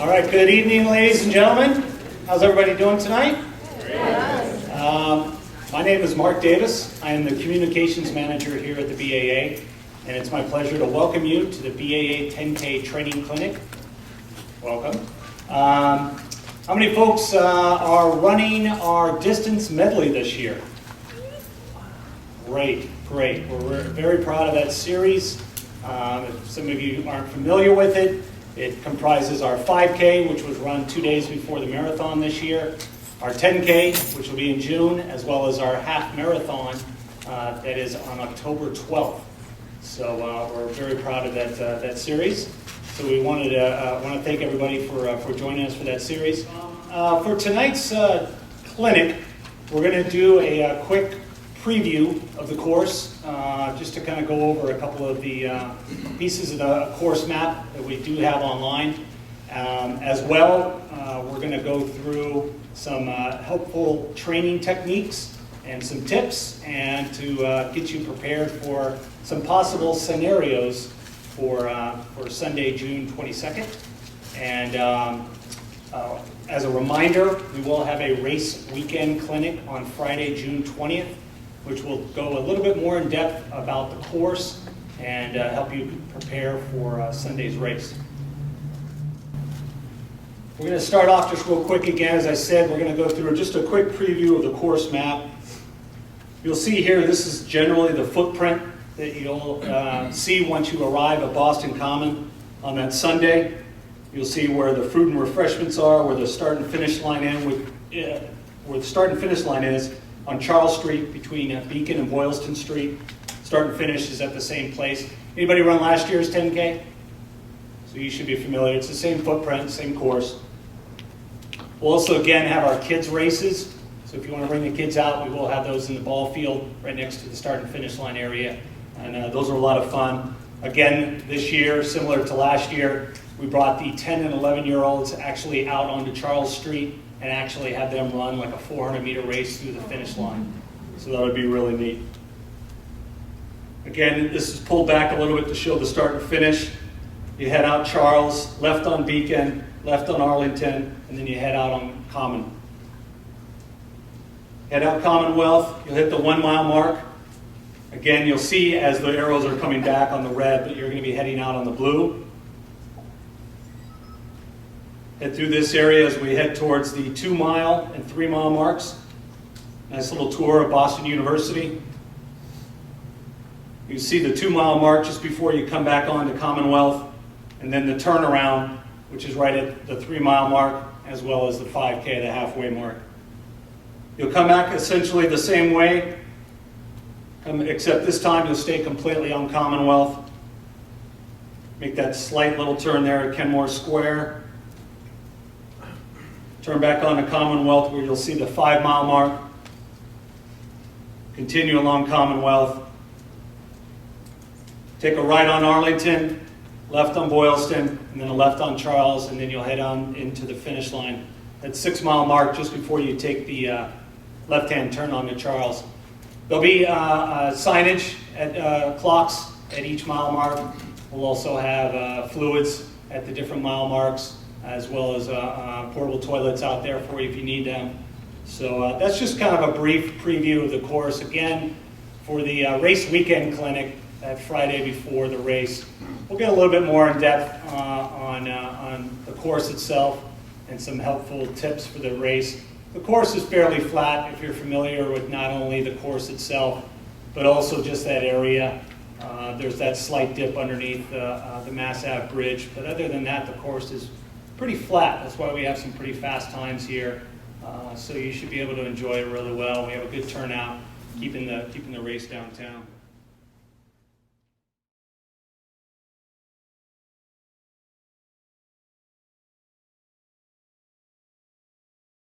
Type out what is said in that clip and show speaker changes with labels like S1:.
S1: All right, good evening, ladies and gentlemen. How's everybody doing tonight? My name is Mark Davis. I am the Communications Manager here at the B.A.A., and it's my pleasure to welcome you to the B.A.A. 10K Training Clinic. Welcome. How many folks are running our distance medley this year? Great. We're very proud of that series. If some of you aren't familiar with it, it comprises our 5K, which was run 2 days before the marathon this year, our 10K, which will be in June, as well as our half marathon that is on October 12th. So we're very proud of that series. So we want to thank everybody for joining us for that series. For tonight's clinic, we're going to do a quick preview of the course, just to kind of go over a couple of the pieces of the course map that we do have online. As well, we're going to go through some helpful training techniques and some tips, and to get you prepared for some possible scenarios for Sunday, June 22nd. And as a reminder, we will have a race weekend clinic on Friday, June 20th, which will go a little bit more in depth about the course and help you prepare for Sunday's race. We're going to start off just real quick again. As I said, we're going to go through just a quick preview of the course map. You'll see here, this is generally the footprint that you'll see once you arrive at Boston Common on that Sunday. You'll see where the fruit and refreshments are, where the start and finish line is on Charles Street between Beacon and Boylston Street. Start and finish is at the same place. Anybody run last year's 10K? So you should be familiar. It's the same footprint, same course. We'll also again have our kids races. So if you want to bring the kids out, we will have those in the ball field right next to the start and finish line area. And those are a lot of fun. Again, this year, similar to last year, we brought the 10 and 11-year-olds actually out onto Charles Street and actually have them run like a 400-meter race through the finish line. So that would be really neat. Again, this is pulled back a little bit to show the start and finish. You head out Charles, left on Beacon, left on Arlington, and then you head out on Common. Head out Commonwealth, you'll hit the 1 mile mark. Again, you'll see as the arrows are coming back on the red, but you're going to be heading out on the blue. Head through this area as we head towards the 2 mile and 3 mile marks. Nice little tour of Boston University. You see the 2 mile mark just before you come back on to Commonwealth, and then the turnaround, which is right at the 3 mile mark, as well as the 5K, the halfway mark. You'll come back essentially the same way, except this time you'll stay completely on Commonwealth. Make that slight little turn there at Kenmore Square. Turn back on to Commonwealth where you'll see the 5 mile mark. Continue along Commonwealth. Take a right on Arlington, left on Boylston, and then a left on Charles, and then you'll head on into the finish line. That 6 mile mark just before you take the left-hand turn onto Charles. There'll be signage at clocks at each mile mark. We'll also have fluids at the different mile marks, as well as portable toilets out there for you if you need them. So that's just kind of a brief preview of the course. Again, for the race weekend clinic that Friday before the race, we'll get a little bit more in depth on the course itself and some helpful tips for the race. The course is fairly flat if you're familiar with not only the course itself, but also just that area. There's that slight dip underneath the Mass Ave Bridge, but other than that, the course is pretty flat. That's why we have some pretty fast times here. So you should be able to enjoy it really well. We have a good turnout, keeping the race downtown.